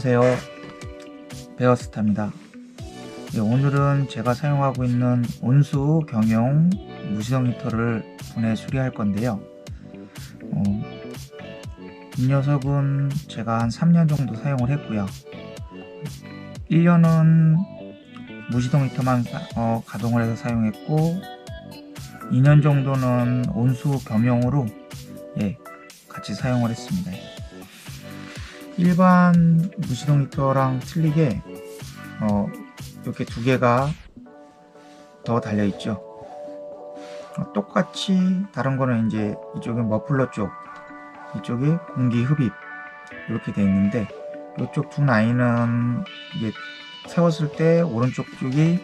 안녕하세요, 베어스타입니다. 오늘은 제가 사용하고 있는 온수 경용 무시동 히터를 분해 수리할 건데요. 이 녀석은 제가 한 3년 정도 사용을 했고요. 1년은 무시동 히터만 가동을 해서 사용했고, 2년 정도는 온수 겸용으로 같이 사용을 했습니다. 일반 무시동 히터랑 틀리게 이렇게 두 개가 더 달려 있죠. 똑같이 다른 거는 이제 이쪽에 머플러 쪽, 이쪽에 공기 흡입 이렇게 돼 있는데, 이쪽 두 라인은 이게 세웠을 때 오른쪽 쪽이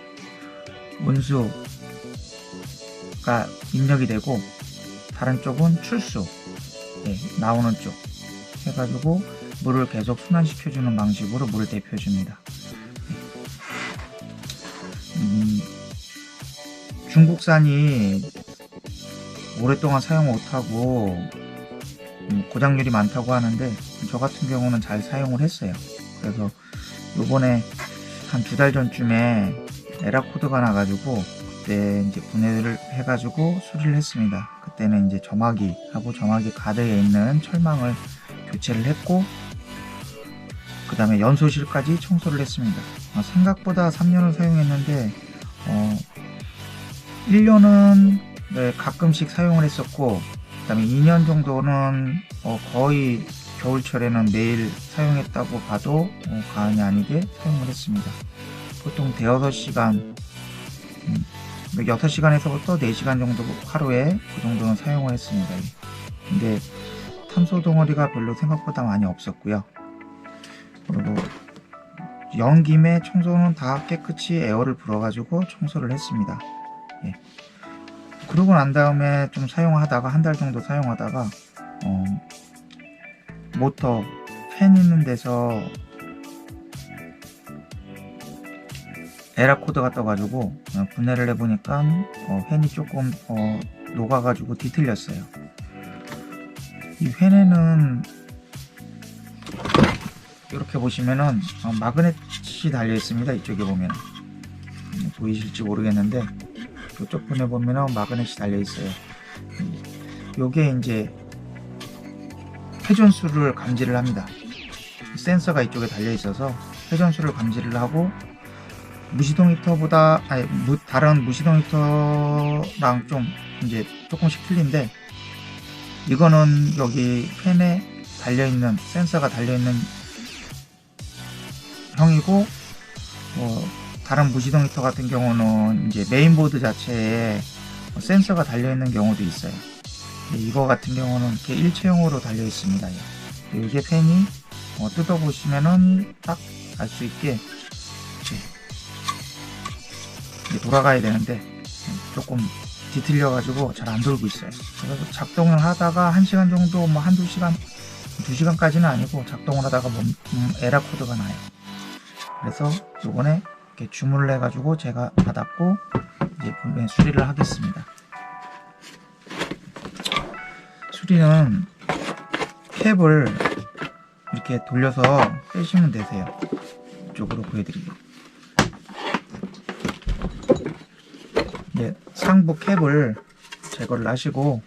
온수가 입력이 되고, 다른 쪽은 출수 나오는 쪽 해가지고 물을 계속 순환시켜주는 방식으로 물을 대표줍니다. 중국산이 오랫동안 사용 못하고 고장률이 많다고 하는데, 저 같은 경우는 잘 사용을 했어요. 그래서 요번에 한 2달 전쯤에 에러 코드가 나가지고 그때 이제 분해를 해가지고 수리를 했습니다. 그때는 이제 점화기하고 점화기 가드에 있는 철망을 교체를 했고, 그 다음에 연소실까지 청소를 했습니다. 생각보다 3년을 사용했는데 1년은 가끔씩 사용을 했었고, 그 다음에 2년 정도는 거의 겨울철에는 매일 사용했다고 봐도 과언이 아니게 사용을 했습니다. 보통 대여섯 시간 6시간에서부터 4시간 정도 하루에 그 정도는 사용을 했습니다. 근데 탄소 덩어리가 별로 생각보다 많이 없었고요. 그리고 연 김에 청소는 다 깨끗이 에어를 불어가지고 청소를 했습니다. 그러고 난 다음에 좀 사용하다가 한 달 정도 사용하다가 모터 팬 있는 데서 에러 코드가 떠가지고 분해를 해보니까 팬이 조금 녹아가지고 뒤틀렸어요. 이 팬에는 이렇게 보시면은 마그넷이 달려 있습니다. 이쪽에 보면 보이실지 모르겠는데, 이쪽 분에 보면은 마그넷이 달려 있어요. 요게 이제 회전수를 감지를 합니다. 센서가 이쪽에 달려 있어서 회전수를 감지를 하고, 무시동 히터보다 다른 무시동 히터랑 좀 이제 조금씩 틀린데, 이거는 여기 팬에 달려있는 센서가 달려있는 형이고, 다른 무시동 히터 같은 경우는 이제 메인보드 자체에 센서가 달려있는 경우도 있어요. 이거 같은 경우는 이렇게 일체형으로 달려 있습니다. 이게 팬이 뜯어보시면은 딱 알 수 있게 돌아가야 되는데 조금 뒤틀려 가지고 잘 안 돌고 있어요. 그래서 작동을 하다가 1시간 정도, 한두 시간, 2시간까지는 아니고 작동을 하다가 에러 코드가 나요. 그래서 요번에 이렇게 주문을 해 가지고 제가 받았고 이제 분해 수리를 하겠습니다. 수리는 캡을 이렇게 돌려서 빼시면 되세요. 이쪽으로 보여드릴게요. 상부 캡을 제거를 하시고,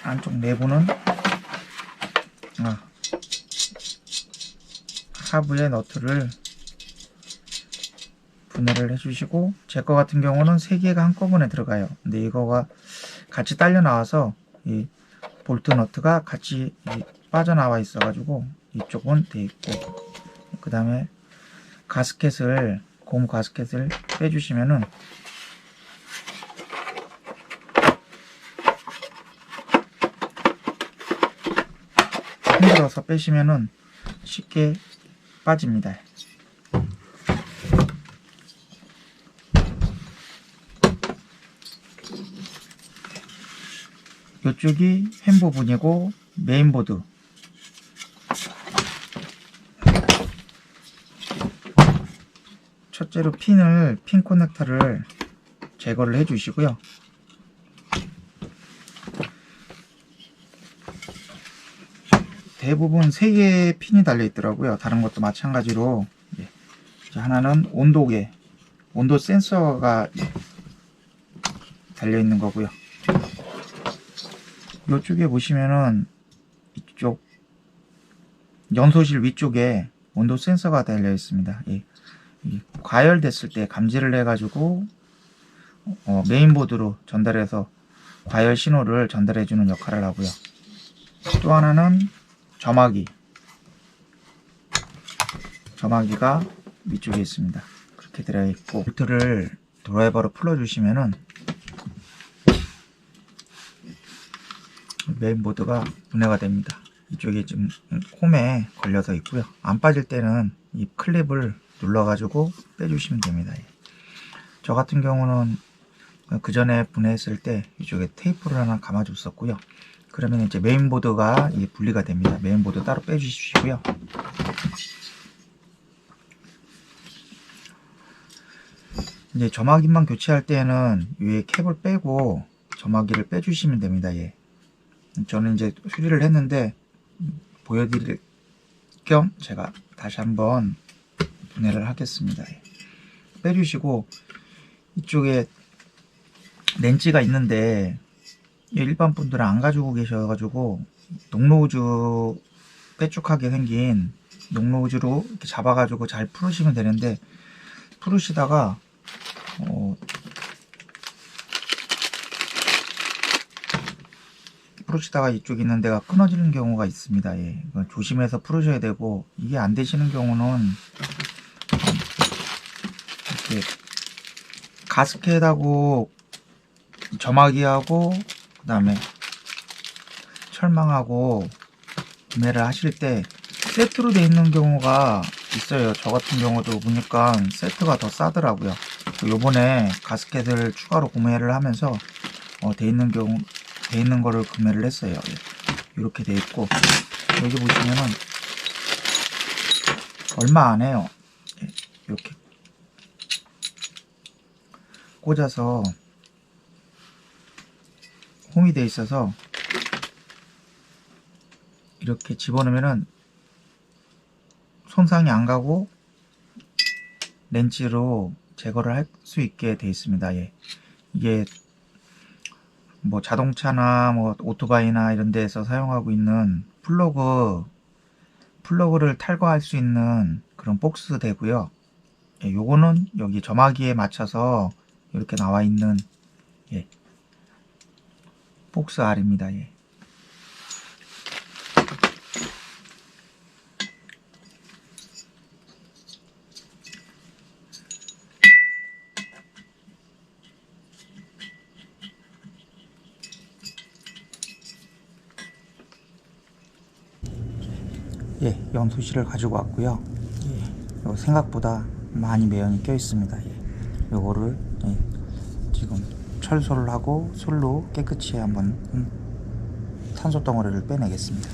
안쪽 내부는 하부의 너트를 분해를 해주시고, 제 거 같은 경우는 3개가 한꺼번에 들어가요. 근데 이거가 같이 딸려 나와서 이 볼트 너트가 같이 빠져나와 있어 가지고 이쪽은 돼 있고, 그 다음에 가스켓을, 고무 가스켓을 빼주시면은 흔들어서 빼시면은 쉽게 빠집니다. 이쪽이 팬 부분이고, 메인보드 첫째로 핀 커넥터를 제거를 해 주시고요. 대부분 3개의 핀이 달려 있더라고요. 다른 것도 마찬가지로. 예. 하나는 온도계, 온도 센서가 달려 있는 거고요. 이쪽에 보시면은 이쪽 연소실 위쪽에 온도 센서가 달려 있습니다. 예. 과열됐을 때 감지를 해가지고 메인보드로 전달해서 과열 신호를 전달해주는 역할을 하고요. 또 하나는 점화기가 위쪽에 있습니다. 그렇게 들어있고, 볼트를 드라이버로 풀어주시면은 메인보드가 분해가 됩니다. 이쪽에 지금 홈에 걸려서 있고요. 안 빠질 때는 이 클립을 눌러가지고 빼주시면 됩니다. 저 같은 경우는 그 전에 분해했을 때 이쪽에 테이프를 하나 감아줬었고요. 그러면 이제 메인보드가 분리가 됩니다. 메인보드 따로 빼주시고요. 이제 점화기만 교체할 때는 위에 캡을 빼고 점화기를 빼주시면 됩니다. 예. 저는 이제 수리를 했는데 보여드릴 겸 제가 다시 한번 분해를 하겠습니다. 예. 빼주시고, 이쪽에 렌치가 있는데 일반 분들은 안 가지고 계셔가지고 녹노우즈 빼쭉하게 생긴 녹노우즈로 이렇게 잡아가지고 잘 풀으시면 되는데, 풀으시다가 이쪽 있는 데가 끊어지는 경우가 있습니다. 예. 조심해서 풀으셔야 되고, 이게 안 되시는 경우는 이렇게 가스켓하고 점화기하고 그 다음에 철망하고 구매를 하실 때 세트로 되어 있는 경우가 있어요. 저 같은 경우도 보니까 세트가 더 싸더라고요. 요번에 가스켓을 추가로 구매를 하면서 돼 있는 거를 구매를 했어요. 이렇게 돼 있고, 여기 보시면은 얼마 안 해요. 이렇게 꽂아서 홈이 돼 있어서 이렇게 집어넣으면은 손상이 안 가고 렌치로 제거를 할 수 있게 돼 있습니다. 예. 이게 뭐 자동차나 뭐 오토바이나 이런 데에서 사용하고 있는 플러그를 탈거할 수 있는 그런 복스 되고요. 예, 요거는 여기 점화기에 맞춰서 이렇게 나와 있는 복스 R입니다. 예. 예, 연소실을 가지고 왔고요. 예, 생각보다 많이 매연이 껴 있습니다. 예, 요거를 지금 철소를 하고 솔로 깨끗이 한번 탄소 덩어리를 빼내겠습니다.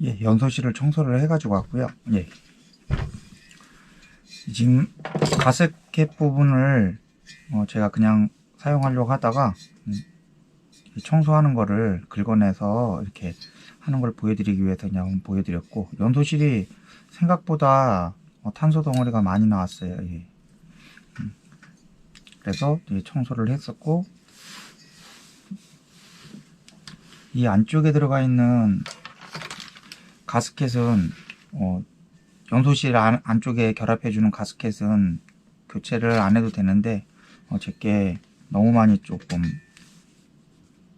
예, 연소실을 청소를 해가지고 왔고요. 예. 지금 가스켓 부분을 제가 그냥 사용하려고 하다가 청소하는 거를 긁어내서 이렇게 하는 걸 보여드리기 위해서 그냥 한번 보여드렸고, 연소실이 생각보다 탄소 덩어리가 많이 나왔어요. 예. 그래서 청소를 했었고, 이 안쪽에 들어가 있는 가스켓은 연소실 안쪽에 결합해주는 가스켓은 교체를 안 해도 되는데, 제게 너무 많이 조금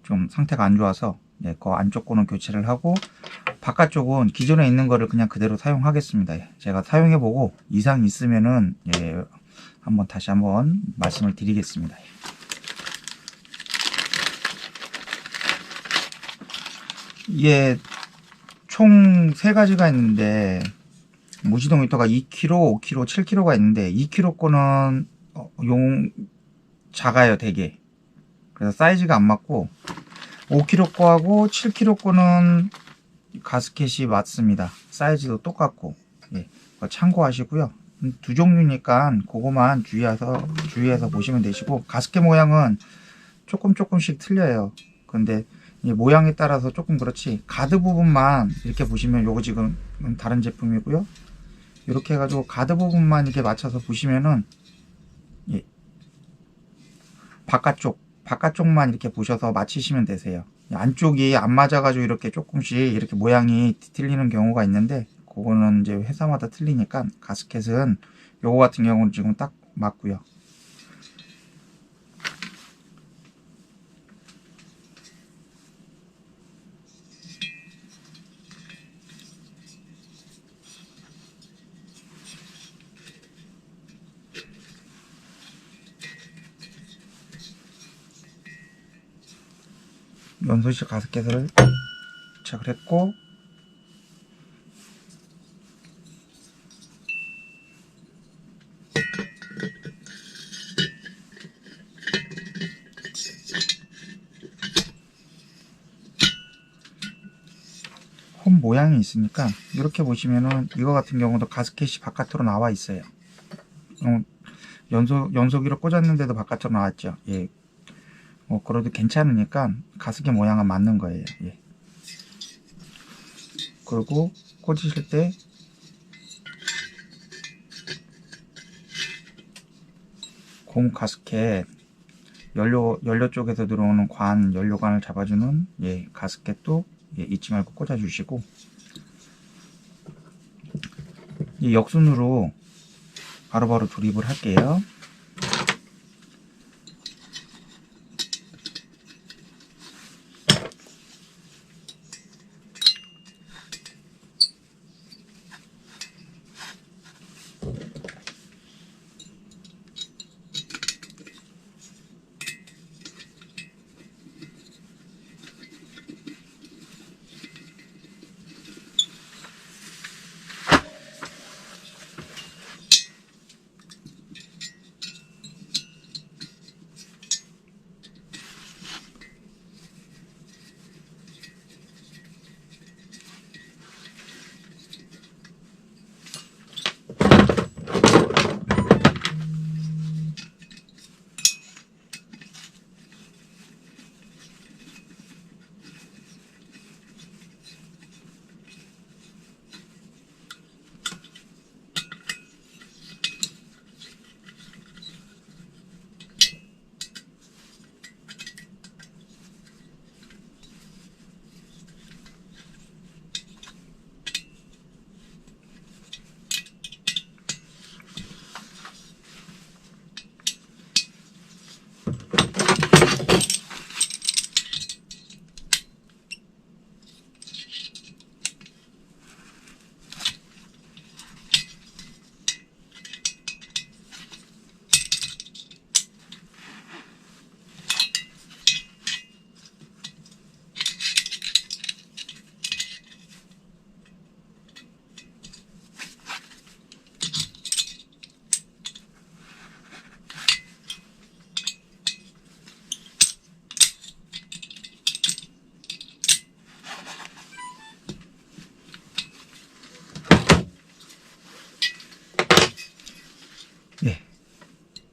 좀 상태가 안 좋아서 그 안쪽 거는 교체를 하고, 바깥쪽은 기존에 있는 거를 그냥 그대로 사용하겠습니다. 제가 사용해보고 이상 있으면은 다시 한번 말씀을 드리겠습니다. 이게 총 3가지가 있는데, 무시동 히터가 2kg, 5kg, 7kg가 있는데 2kg 거는 작아요, 되게. 그래서 사이즈가 안 맞고, 5kg 거하고 7kg 거는 가스켓이 맞습니다. 사이즈도 똑같고. 예, 참고하시고요. 두 종류니까 그거만 주의해서 보시면 되시고, 가스켓 모양은 조금씩 틀려요. 근데 모양에 따라서 조금 그렇지, 가드 부분만 이렇게 보시면, 요거 지금 다른 제품이고요. 이렇게 해가지고 가드 부분만 이렇게 맞춰서 보시면은, 예, 바깥쪽만 이렇게 보셔서 맞추시면 되세요. 안쪽이 안 맞아가지고 이렇게 조금씩 이렇게 모양이 틀리는 경우가 있는데, 그거는 이제 회사마다 틀리니까, 가스켓은 요거 같은 경우는 지금 딱 맞고요. 연소실 가스켓을 부착을 했고, 홈 모양이 있으니까, 이렇게 보시면은 이거 같은 경우도 가스켓이 바깥으로 나와 있어요. 연소기로 꽂았는데도 바깥으로 나왔죠. 예. 그래도 괜찮으니까 가스켓 모양은 맞는 거예요. 예. 그리고 꽂으실 때 고무 가스켓, 연료 쪽에서 들어오는 연료관을 잡아주는 가스켓도 잊지 말고 꽂아주시고, 이 역순으로 바로바로 조립을 할게요.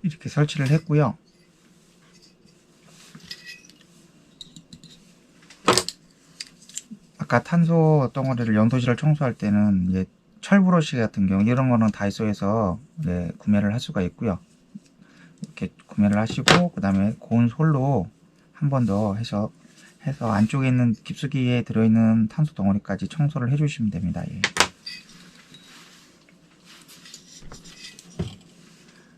이렇게 설치를 했고요. 아까 탄소 덩어리를 연소실을 청소할 때는 이제 철브러시 같은 경우 이런 거는 다이소에서 구매를 할 수가 있고요. 이렇게 구매를 하시고 그 다음에 고운 솔로 한 번 더 해서 안쪽에 있는 깊숙이에 들어있는 탄소 덩어리까지 청소를 해주시면 됩니다. 예.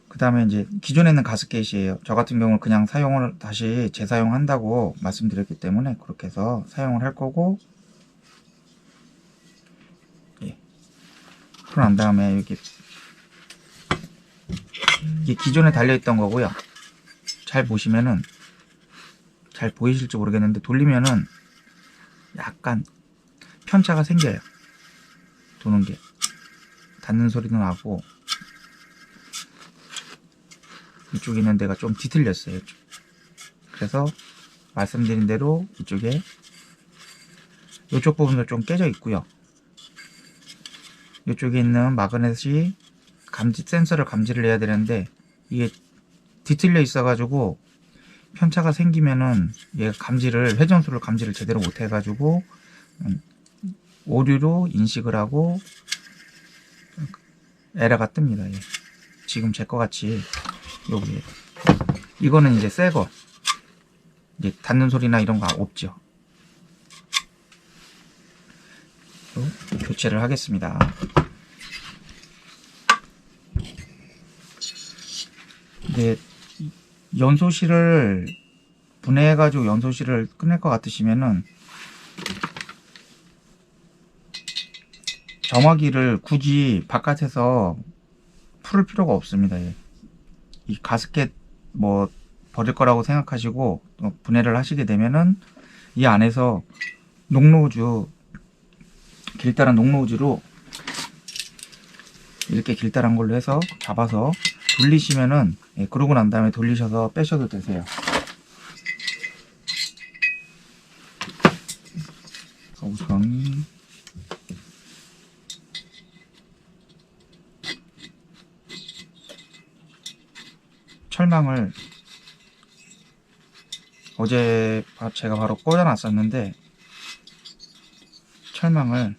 그 다음에 이제 기존에 있는 가스켓이에요. 저 같은 경우는 그냥 사용을 다시 재사용한다고 말씀드렸기 때문에 그렇게 해서 사용을 할 거고, 예. 풀어난 다음에 여기 이게 기존에 달려있던 거고요. 잘 보시면은 잘 보이실지 모르겠는데 돌리면은 약간 편차가 생겨요. 도는 게 닿는 소리도 나고, 이쪽에 있는 데가 좀 뒤틀렸어요. 그래서 말씀드린 대로 이쪽에 이쪽 부분도 좀 깨져 있고요. 이쪽에 있는 마그넷이 센서를 감지를 해야 되는데 이게 뒤틀려 있어 가지고 편차가 생기면은 얘가 회전수를 감지를 제대로 못 해 가지고 오류로 인식을 하고 에러가 뜹니다. 예. 지금 제 거 같이 여기 이거는 이제 새거, 이제 닿는 소리나 이런 거 없죠. 교체를 하겠습니다. 이제 연소실을 분해해 가지고 연소실을 끝낼 것 같으시면은 점화기를 굳이 바깥에서 풀을 필요가 없습니다. 예. 이 가스켓 뭐 버릴 거라고 생각하시고 분해를 하시게 되면은 이 안에서 녹노우즈, 길다란 녹노우즈로 이렇게 길다란 걸로 해서 잡아서 돌리시면은, 예, 그러고 난 다음에 돌리셔서 빼셔도 되세요. 우선 철망을 어제 제가 바로 꽂아 놨었는데 철망을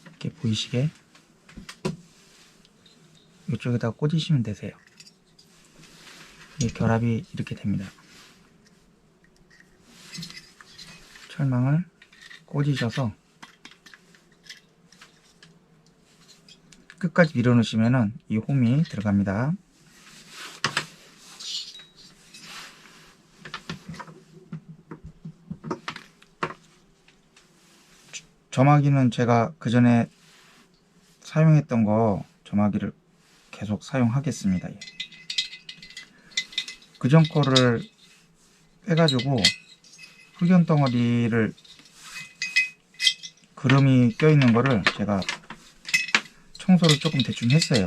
이렇게 보이시게 이쪽에다 꽂으시면 되세요. 이 결합이 이렇게 됩니다. 철망을 꽂으셔서 끝까지 밀어 놓으시면은 이 홈이 들어갑니다. 점화기는 제가 그 전에 사용했던 거 점화기를 계속 사용하겠습니다. 그 전 거를 빼가지고 흡연 덩어리를, 그름이 껴있는 거를 제가 청소를 조금 대충 했어요.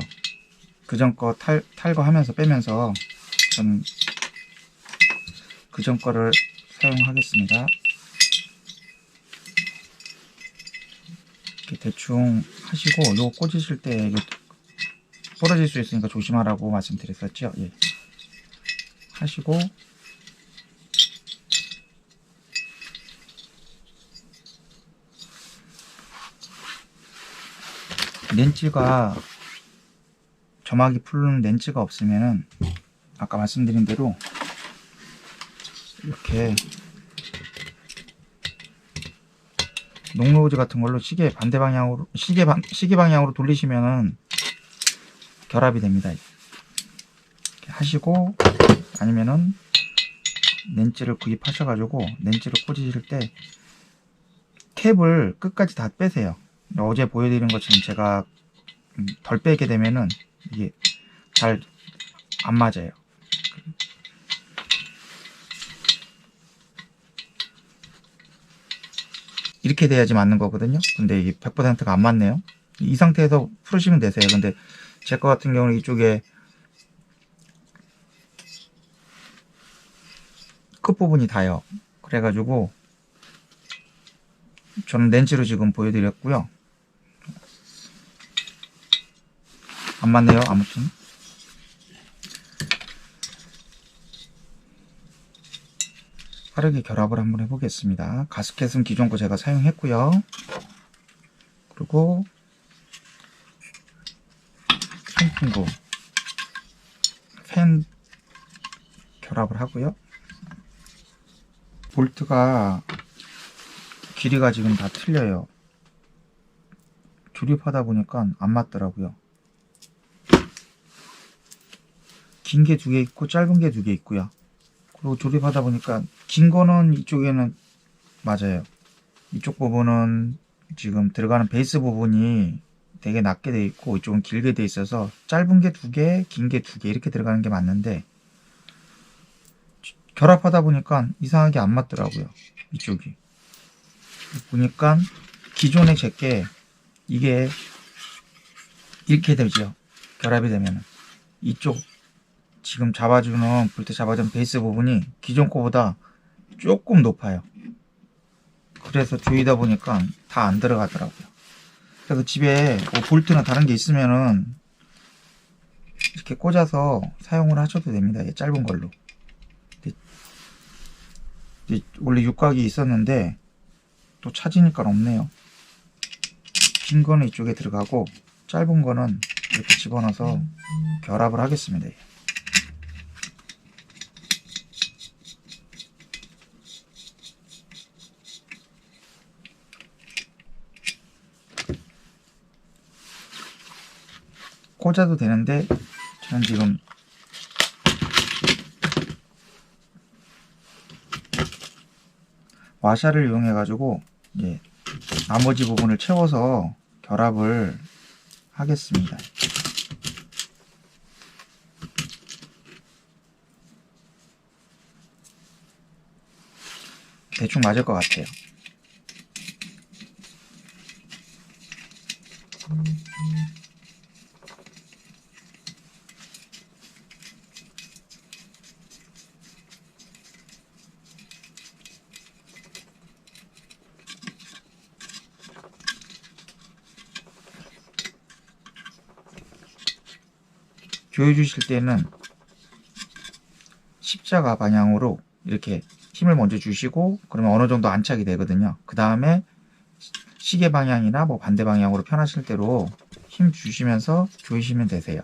그 전 거 탈거하면서 빼면서 전 그 전 거를 사용하겠습니다. 이렇게 대충 하시고, 요거 꽂으실 때 부러질 수 있으니까 조심하라고 말씀드렸었죠. 예. 하시고 렌치가, 점화기 풀는 렌치가 없으면은 아까 말씀드린 대로 이렇게 녹노우즈 같은 걸로 시계 반대 방향으로 시계 방향으로 돌리시면은 결합이 됩니다. 이렇게 하시고, 아니면은 렌치를 구입하셔가지고 렌치를 꽂으실 때 캡을 끝까지 다 빼세요. 어제 보여드린 것처럼 제가 덜 빼게 되면은 이게 잘 안 맞아요. 이렇게 돼야지 맞는 거거든요. 근데 이게 100%가 안 맞네요. 이 상태에서 풀으시면 되세요. 근데 제 거 같은 경우는 이쪽에 끝부분이 닿아요. 그래가지고 저는 렌치로 지금 보여드렸고요. 안 맞네요. 아무튼 빠르게 결합을 한번 해보겠습니다. 가스켓은 기존 거 제가 사용했고요. 그리고 송풍구 팬 결합을 하고요. 볼트가 길이가 지금 다 틀려요. 조립하다 보니까 안 맞더라고요. 긴 게 2개 있고 짧은 게 2개 있고요. 그리고 조립하다 보니까 긴 거는 이쪽에는 맞아요. 이쪽 부분은 지금 들어가는 베이스 부분이 되게 낮게 돼 있고 이쪽은 길게 돼 있어서 짧은 게 2개, 긴 게 2개 이렇게 들어가는 게 맞는데 결합하다 보니까 이상하게 안 맞더라고요. 이쪽이 보니까 기존의 제게 이게 이렇게 되죠. 결합이 되면 이쪽 지금 잡아주는 볼트 잡아주는 베이스 부분이 기존 거보다 조금 높아요. 그래서 조이다 보니까 다 안 들어가더라고요. 그래서 집에 뭐 볼트나 다른 게 있으면은 이렇게 꽂아서 사용을 하셔도 됩니다. 짧은 걸로. 원래 육각이 있었는데 또 찾으니까 없네요. 긴 거는 이쪽에 들어가고 짧은 거는 이렇게 집어넣어서 결합을 하겠습니다. 꽂아도 되는데 저는 지금 와샤를 이용해 가지고 나머지 부분을 채워서 결합을 하겠습니다. 대충 맞을 것 같아요. 조여 주실 때는 십자가 방향으로 이렇게 힘을 먼저 주시고 그러면 어느 정도 안착이 되거든요. 그 다음에 시계 방향이나 뭐 반대 방향으로 편하실 대로 힘 주시면서 조이시면 되세요.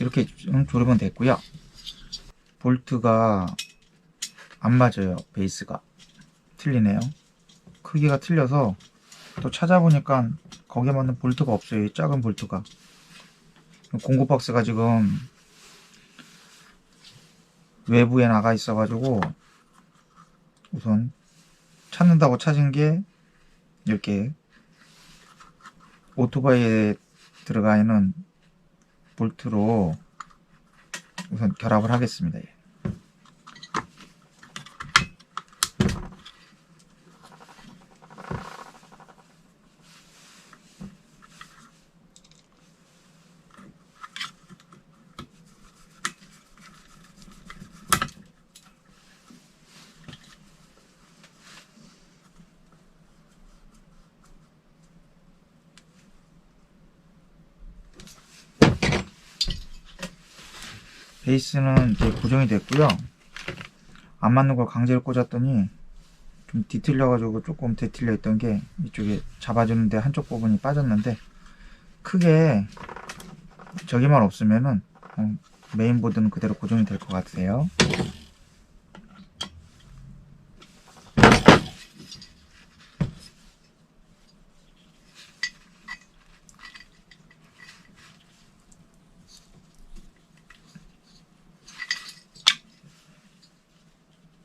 이렇게 조립은 됐고요. 볼트가 안 맞아요. 베이스가 틀리네요. 크기가 틀려서 또 찾아보니까 거기에 맞는 볼트가 없어요. 이 작은 볼트가. 공구 박스가 지금 외부에 나가 있어 가지고 우선 찾는다고 찾은 게 이렇게 오토바이에 들어가 있는 볼트로 우선 결합을 하겠습니다. 베이스는 이제 고정이 됐고요. 안 맞는 걸 강제로 꽂았더니 좀 뒤틀려 가지고 조금 뒤틀려 있던 게 이쪽에 잡아주는데 한쪽 부분이 빠졌는데 크게 저기만 없으면은 메인보드는 그대로 고정이 될 것 같아요.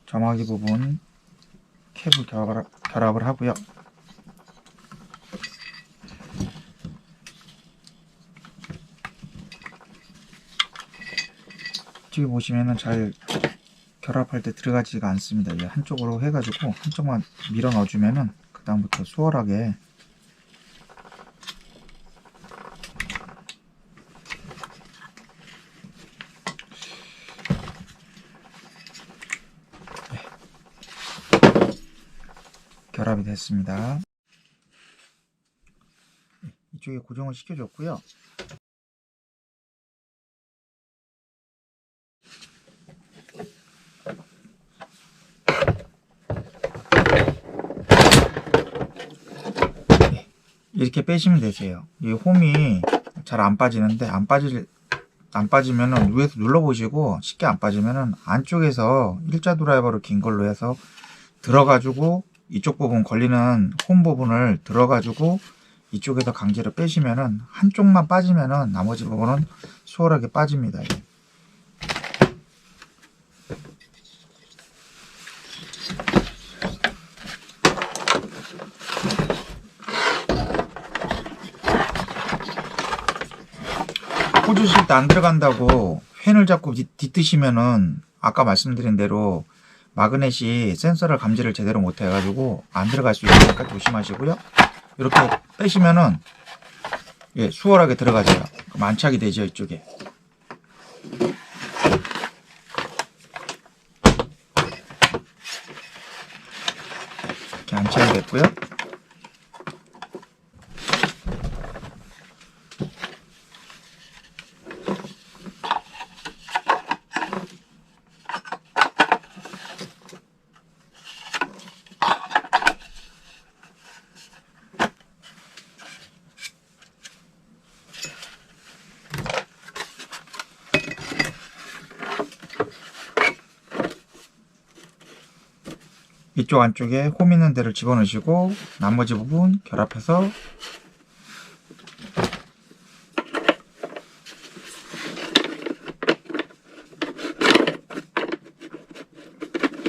점화기 부분 캡을 결합을 하고요. 이쪽에 보시면은 잘 결합할 때 들어가지가 않습니다. 이게 한쪽으로 해가지고 한쪽만 밀어 넣어주면은 그 다음부터 수월하게 결합이 됐습니다. 이쪽에 고정을 시켜줬고요. 이렇게 빼시면 되세요. 이 홈이 잘 안 빠지는데 안 빠지면은 위에서 눌러보시고 쉽게 안 빠지면은 안쪽에서 일자 드라이버로 긴 걸로 해서 들어가지고 이쪽 부분 걸리는 홈 부분을 들어가지고 이쪽에서 강제로 빼시면은 한쪽만 빠지면은 나머지 부분은 수월하게 빠집니다. 꽂으실 때 안 들어간다고 펜을 잡고 뒤뜨시면은 아까 말씀드린 대로 마그넷이 센서를 감지를 제대로 못 해가지고 안 들어갈 수 있으니까 조심하시고요. 이렇게 빼시면은 예, 수월하게 들어가져요. 안착이 되죠, 이쪽에. 이렇게 안착이 됐고요. 이쪽 안쪽에 홈 있는 데를 집어넣으시고 나머지 부분 결합해서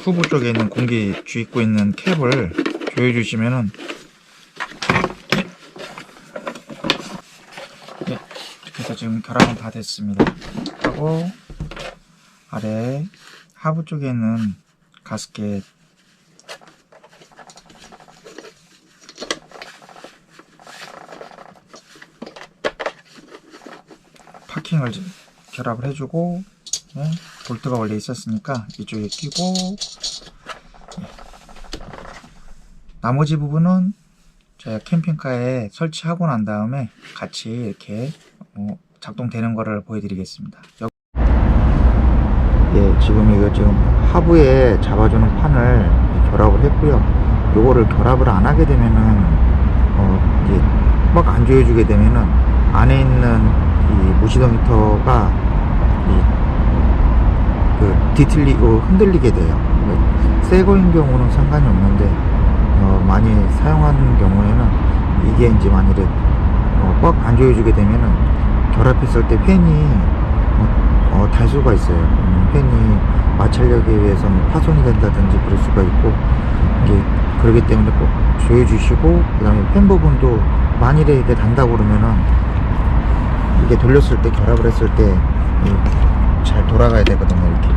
후보 쪽에 있는 공기 주입구 있는 캡을 조여 주시면은 네, 그래서 지금 결합은 다 됐습니다. 하고 아래 하부 쪽에 있는 가스켓 파킹을 결합을 해주고 네, 볼트가 원래 있었으니까 이쪽에 끼고 네. 나머지 부분은 제가 캠핑카에 설치하고 난 다음에 같이 이렇게 작동되는 거를 보여드리겠습니다. 예, 지금 하부에 잡아주는 판을 결합을 했고요. 요거를 결합을 안 하게 되면은 이제 막 안 조여주게 되면은 안에 있는 이 무시동 히터가 뒤틀리고 흔들리게 돼요. 새 거인 경우는 상관이 없는데 많이 사용하는 경우에는 이게 이제 만일에 꽉 안 조여주게 되면은 결합했을 때 팬이 달 수가 있어요. 팬이 마찰력에 의해서 파손이 된다든지 그럴 수가 있고 이게 그렇기 때문에 꼭 조여주시고 그 다음에 팬 부분도 만일에 이게 단다고 그러면은 이게 돌렸을 때 결합을 했을 때 잘 돌아가야 되거든요. 이렇게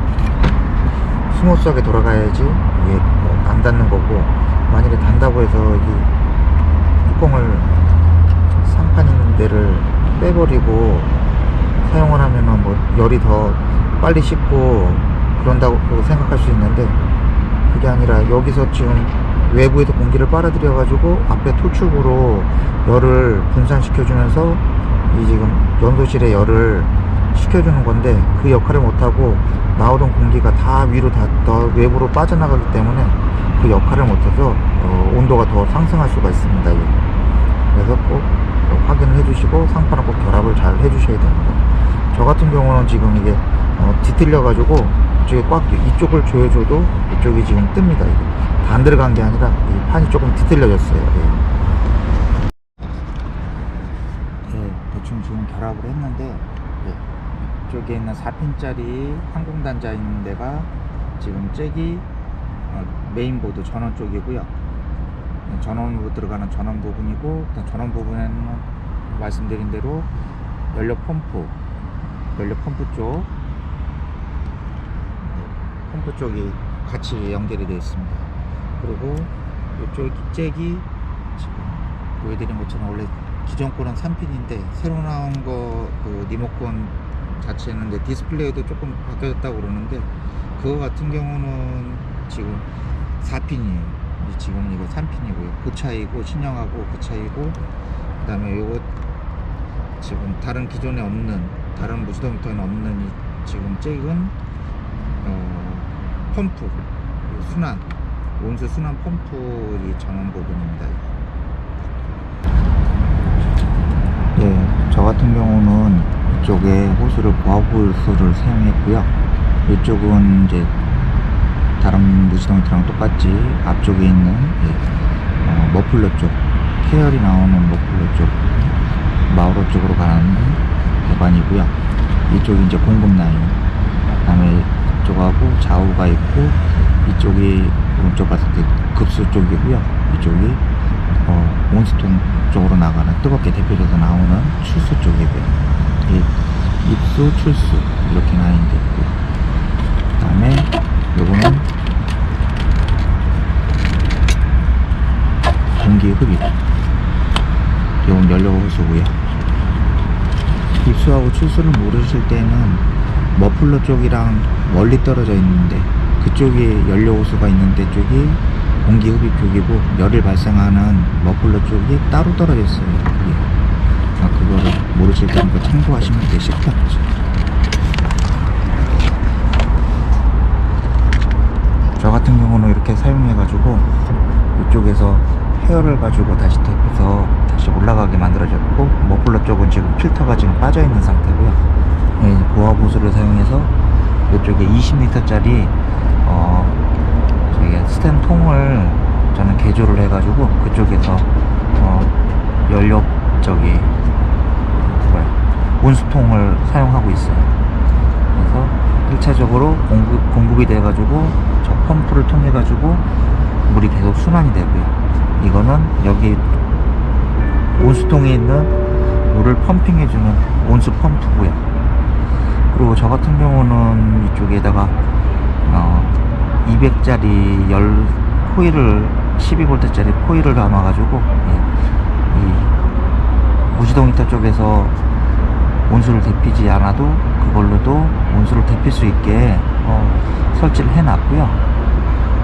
스무스하게 돌아가야지 이게 안 닿는 거고 만일에 단다고 해서 이 뚜껑을 상판 있는 데를 빼버리고 사용을 하면은 열이 더 빨리 식고 그런다고 생각할 수 있는데 그게 아니라 여기서 지금 외부에서 공기를 빨아들여 가지고 앞에 토축으로 열을 분산시켜 주면서 이 지금 연소실에 열을 식혀주는 건데 그 역할을 못하고 나오던 공기가 다 위로 더 외부로 빠져나가기 때문에 그 역할을 못해서 온도가 더 상승할 수가 있습니다. 그래서 꼭 확인을 해주시고 상판을 꼭 결합을 잘 해주셔야 됩니다. 저 같은 경우는 지금 이게 뒤틀려 가지고 이쪽에 이쪽을 조여줘도 이쪽이 지금 뜹니다. 이게 다 안 들어간 게 아니라 이 판이 조금 뒤틀려졌어요. 대충 지금 결합을 했는데 이쪽에 있는 4핀짜리 항공단자 있는 데가 지금 잭이 메인보드 전원 쪽이고요. 전원으로 들어가는 전원 부분이고 전원 부분에는 말씀드린 대로 연료 펌프 쪽 펌프 쪽이 같이 연결이 되어 있습니다. 그리고 이쪽 잭이 지금 보여드린 것처럼 원래 기존 거는 3핀인데 새로 나온 거 그 리모컨 자체는 이제 디스플레이도 조금 바뀌었다고 그러는데 그거 같은 경우는 지금 4핀이에요. 지금 이거 3핀이고요. 그 차이고, 신형하고 그 차이고, 그 다음에 요거 지금 다른 기존에 없는, 다른 무지동 히터에는 없는 이 지금 잭은 펌프, 순환, 온수 순환 펌프 이 전원 부분입니다. 예, 저 같은 경우는 이쪽에 호스를 고압 호스를 사용했고요. 이쪽은 이제 다른 무지동 히터랑 똑같이 앞쪽에 있는 머플러 쪽, 케어리 나오는 머플러 쪽, 마우러 쪽으로 가는 배관이고요. 이쪽이 이제 공급 라인, 그 다음에 이쪽하고 좌우가 있고, 이쪽이 오른쪽 봤을 때 급수 쪽이고요. 이쪽이 온수통 쪽으로 나가는, 뜨겁게 대표돼서 나오는 출수 쪽이고요. 입수, 출수 이렇게 라인이 있고요. 그 다음에 요거는 공기 흡입, 요건 연료 호스고요. 입수하고 출수를 모르실 때는 머플러 쪽이랑 멀리 떨어져 있는데 그쪽에 연료 호스가 있는데 쪽이 공기 흡입 쪽이고, 열을 발생하는 머플러 쪽이 따로 떨어져 있어요. 그거를 모르실 때는 그 참고하시면 되실 것 같죠. 저 같은 경우는 이렇게 사용해가지고 이쪽에서 헤어를 가지고 다시 탭해서 다시 올라가게 만들어졌고, 머플러 쪽은 지금 필터가 지금 빠져있는 상태고요. 네, 고압 호스를 사용해서 이쪽에 20L짜리 저기 스텐 통을 저는 개조를 해가지고 그쪽에서 연료 저기 온수통을 사용하고 있어요. 그래서 1차적으로 공급이 돼가지고 저 펌프를 통해 가지고 물이 계속 순환이 되고요. 이거는 여기 온수통에 있는 물을 펌핑해주는 온수 펌프고요. 그리고 저 같은 경우는 이쪽에다가 200짜리 열 코일을 12V짜리 코일을 담아가지고 이 무지동 히터 쪽에서 온수를 데피지 않아도 그걸로도 온수를 데필 수 있게 설치를 해놨고요.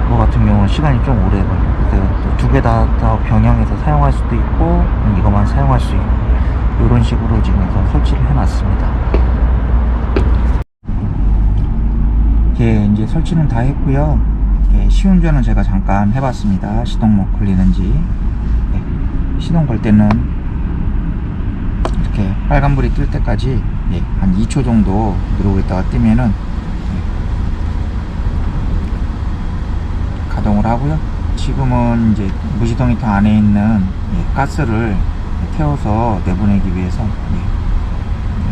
그거 같은 경우는 시간이 좀 오래 걸려요. 그래서 두 개 다 병행해서 사용할 수도 있고 이것만 사용할 수 있고 이런 식으로 지금 해서 설치를 해놨습니다. 예, 이제 설치는 다 했고요. 예, 시운전은 제가 잠깐 해봤습니다. 시동 뭐 걸리는지. 예, 시동 걸 때는 이렇게 빨간불이 뜰 때까지 한 2초 정도 누르고 있다가 뜨면은 가동을 하고요. 지금은 이제 무지동 히터 안에 있는 가스를 태워서 내보내기 위해서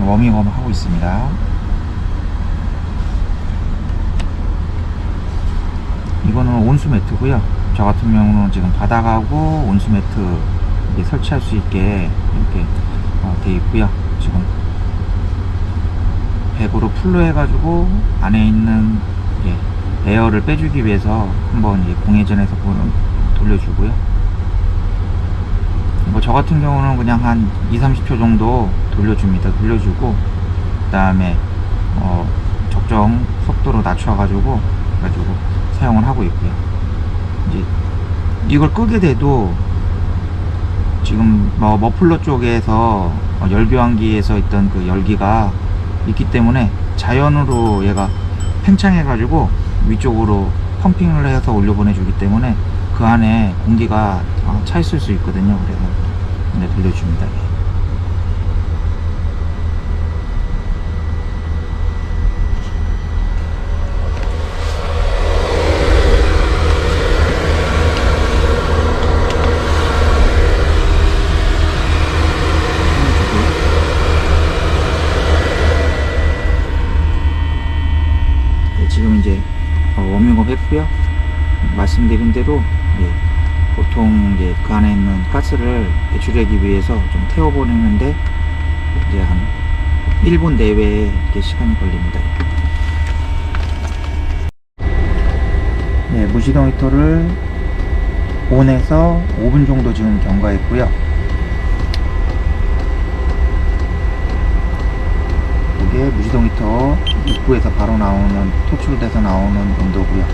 워밍업 하고 있습니다. 이거는 온수 매트고요. 저 같은 경우는 지금 바닥하고 온수 매트 설치할 수 있게 이렇게 되어 있고요. 지금 100으로 풀로 해가지고 안에 있는 에어를 빼주기 위해서 한번 공회전해서 돌려주고요. 뭐 저 같은 경우는 그냥 한 2-30초 정도 돌려줍니다. 돌려주고 그 다음에 적정 속도로 낮춰가지고 사용을 하고 있고요. 이제 이걸 끄게 돼도 지금 머플러 쪽에서 열교환기에서 있던 그 열기가 있기 때문에 자연으로 얘가 팽창해가지고 위쪽으로 펌핑을 해서 올려보내주기 때문에 그 안에 공기가 차 있을 수 있거든요. 그래서 이제 돌려줍니다. 지금 이제 워밍업 했고요. 말씀드린 대로 보통 이제 그 안에 있는 가스를 배출하기 위해서 좀 태워보내는데 이제 한 1분 내외에 이렇게 시간이 걸립니다. 예, 무시동 히터를 온해서 5분 정도 지금 경과했고요. 이게 무시동 히터 입구에서 바로 나오는, 토출돼서 나오는 온도고요.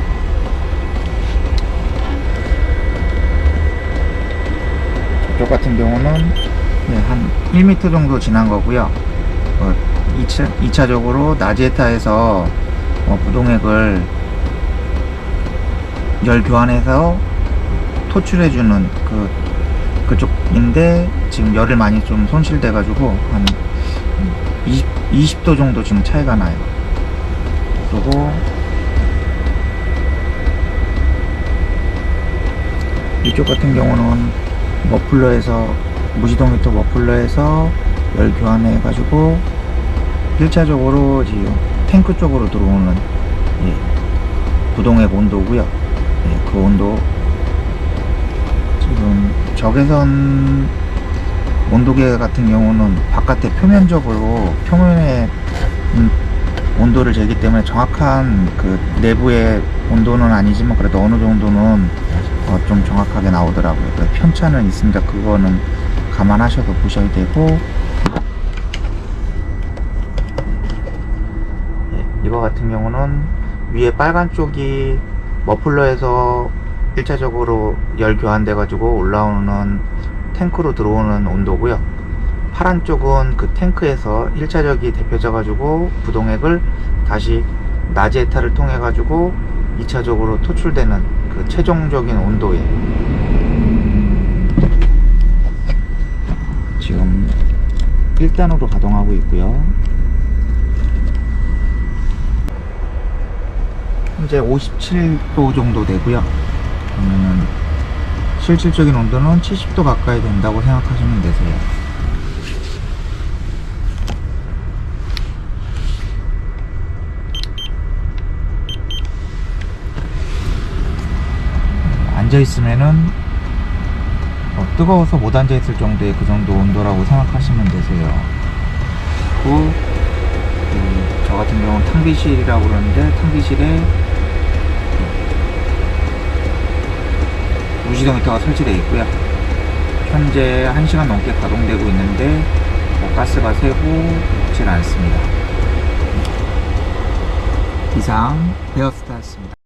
이쪽 같은 경우는 예, 한 1m 정도 지난 거고요. 2차적으로 나지에타에서 부동액을 열 교환해서 토출해주는 그쪽인데, 지금 열을 많이 좀 손실돼 가지고 한 20도 정도 지금 차이가 나요. 그리고 이쪽 같은 경우는 머플러에서, 무시동 히터 머플러에서 열 교환해 가지고 1차적으로 지금 탱크 쪽으로 들어오는 부동액 온도고요. 그 온도 지금 적외선 온도계 같은 경우는 바깥에 표면적으로 표면에 온도를 재기 때문에 정확한 그 내부의 온도는 아니지만 그래도 어느 정도는 좀 정확하게 나오더라고요. 편차는 있습니다. 그거는 감안하셔서 보셔야 되고, 이거 같은 경우는 위에 빨간 쪽이 머플러에서 1차적으로 열 교환돼 가지고 올라오는 탱크로 들어오는 온도고요. 파란 쪽은 그 탱크에서 1차적이 데펴져 가지고 부동액을 다시 나지에타를 통해 가지고 2차적으로 토출되는 그 최종적인 온도에 지금 1단으로 가동하고 있고요. 현재 57도 정도 되고요. 그러면 실질적인 온도는 70도 가까이 된다고 생각하시면 되세요. 앉아있으면은 뜨거워서 못 앉아있을 정도의 그 정도 온도라고 생각하시면 되세요. 저 같은 경우는 탕비실이라고 그러는데, 탕비실에 무시동 히터가 설치되어 있고요. 현재 1시간 넘게 가동되고 있는데 가스가 새고 있질 않습니다. 이상 베어스타였습니다.